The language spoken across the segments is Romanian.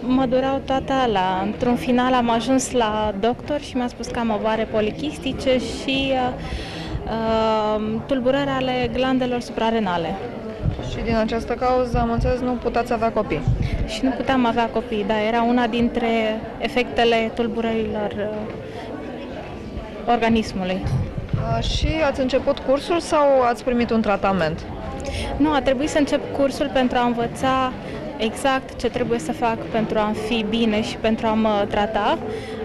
Mă dureau toate alea. Într-un final am ajuns la doctor și mi-a spus că am ovare polichistice și tulburări ale glandelor suprarenale. Și din această cauză, am înțeles, nu puteți avea copii. Și nu puteam avea copii, dar era una dintre efectele tulburărilor organismului. Și ați început cursul sau ați primit un tratament? Nu, a trebuit să încep cursul pentru a învăța exact ce trebuie să fac pentru a fi bine și pentru a mă trata.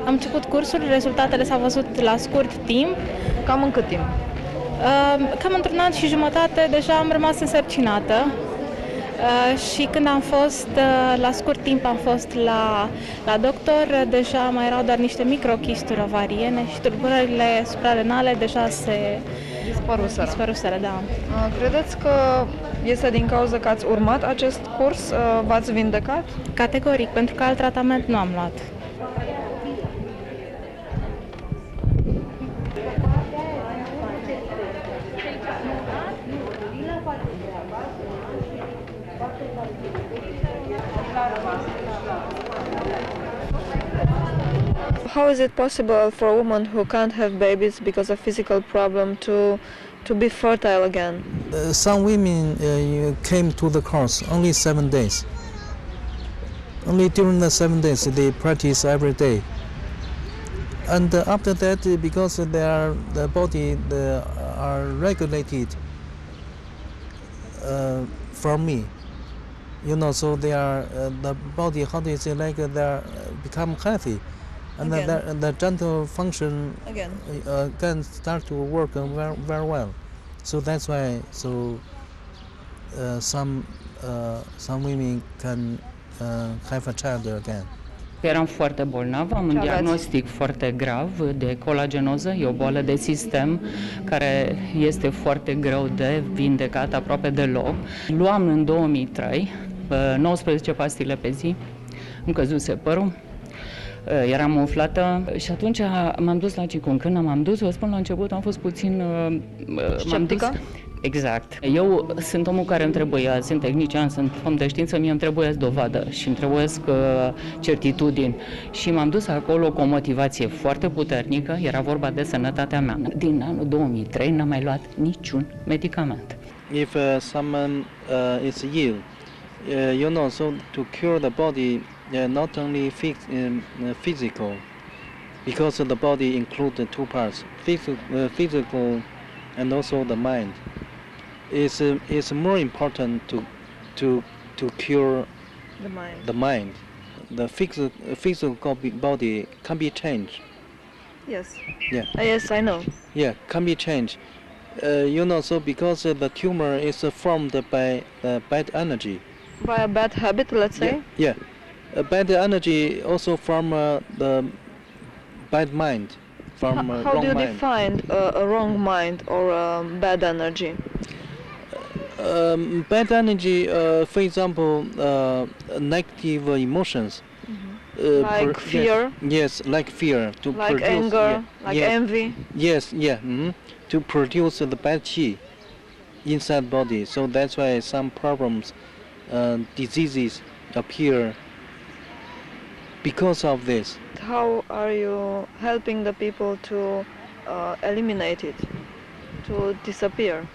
Am început cursul, rezultatele s-au văzut la scurt timp. Cam în cât timp? Cam într-un an și jumătate deja am rămas însărcinată și când am fost, la scurt timp am fost la doctor, deja mai erau doar niște microchisturi ovariene și tulburările suprarenale deja se dispăruseră, da. Credeți că este din cauza că ați urmat acest curs? V-ați vindecat? Categoric, pentru că alt tratament nu am luat. How is it possible for a woman who can't have babies because of physical problem to be fertile again? Some women came to the course only 7 days. Only during the 7 days they practice every day. And after that, because the body are regulated for me, you know, so they are the body, how do you say, like they become healthy. And the dental function can start to work very, very well. So that's why some women can have a child again. Eram foarte bolnavă, am un diagnostic foarte grav de colagenoză, e o boală de sistem care este foarte greu de vindecat, aproape deloc. Luam în 2003 19 pastile pe zi, îmi căzuse părul. Eram umflată și atunci m-am dus la Qigong. Când m-am dus, vă spun, la început am fost puțin... sceptică? Exact. Eu sunt omul care îmi trebuie, sunt tehnician, sunt om de știință, mie îmi trebuie dovadă și îmi trebuie certitudini. Și m-am dus acolo cu o motivație foarte puternică, era vorba de sănătatea mea. Din anul 2003 n-am mai luat niciun medicament. If someone is ill, you know, so to cure the body, not only physical, because the body includes two parts, physical and also the mind. It's more important to cure the mind. The physical body can be changed. Yes. Yeah. Yes, I know. Yeah, can be changed. You know, so because the tumor is formed by bad energy. By a bad habit, let's say? Yeah. Bad energy also from the bad mind. How do you define a wrong mind or a bad energy? Bad energy, for example, negative emotions. Like fear? Yes, like fear. To like produce, anger, like envy? Yes, yeah. To produce the bad qi inside body. So that's why some problems, diseases appear because of this. How are you helping the people to eliminate it, to disappear?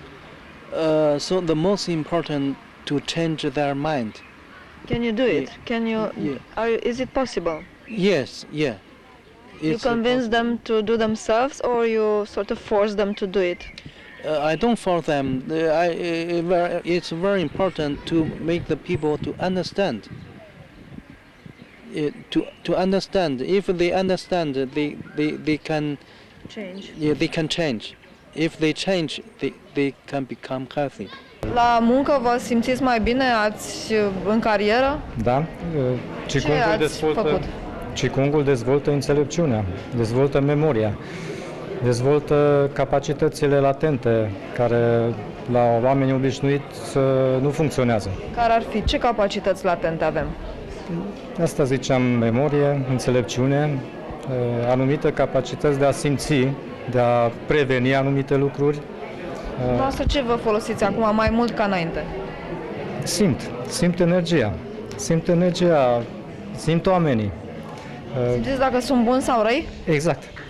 So the most important to change their mind. Can you do it? Can you? Yeah. Is it possible? Yes, yeah. You convince them to do themselves, or you sort of force them to do it? I don't force them. It's very important to make the people to understand. To understand. If they understand, they can change. Yeah, they can change. If they change, they can become healthy. La muncă vă simțiți mai bine? În carieră? Da. Qigongul dezvoltă înțelepciunea, dezvoltă memoria, dezvoltă capacitățile latente care la oamenii obișnuiți nu funcționează. Care ar fi? Ce capacități latente avem? Asta ziceam, memorie, înțelepciune, anumite capacități de a simți, de a preveni anumite lucruri. Noastră ce vă folosiți acum mai mult ca înainte? Simt energia. Simt energia, simt oamenii. Simțiți dacă sunt buni sau răi?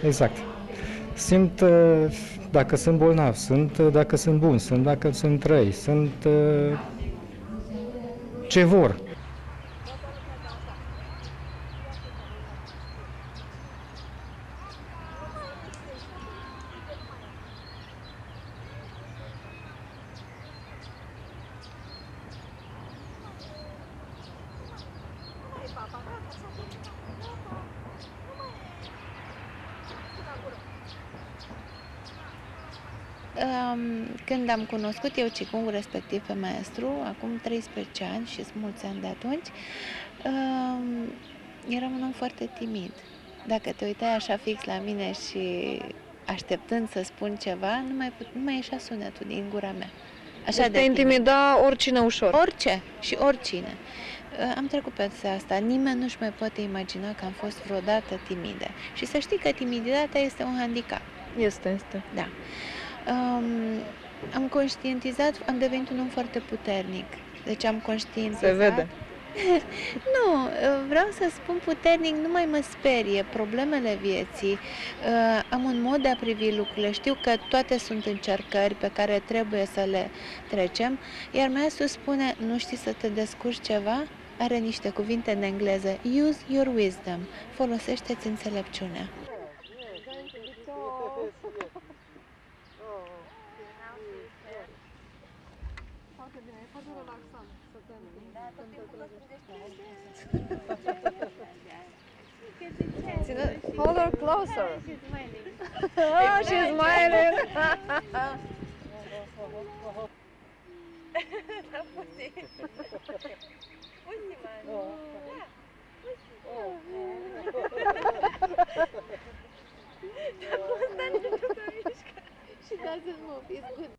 Exact. Simt dacă sunt bolnavi, sunt dacă sunt buni, sunt dacă sunt răi, sunt ce vor. Când am cunoscut eu Qigong, respectiv pe maestru, acum 13 ani și sunt mulți ani de atunci, eram un om foarte timid. Dacă te uitai așa fix la mine și așteptând să spun ceva, nu mai ieșea sunetul din gura mea. Așa te intimida oricine ușor. Orice și oricine. Am trecut peste asta. Nimeni nu-și mai poate imagina că am fost vreodată timidă. Și să știi că timiditatea este un handicap. Este. Da. Am conștientizat, am devenit un om foarte puternic. Deci am conștientizat. Se vede. Nu, vreau să spun puternic, nu mai mă sperie problemele vieții. Am un mod de a privi lucrurile. Știu că toate sunt încercări pe care trebuie să le trecem. Iar maestru spune, nu știi să te descurci ceva? Are niște cuvinte în engleză. Use your wisdom. Folosește-ți înțelepciunea. Hold her closer. Oh, she's smiling. She doesn't move. It's good.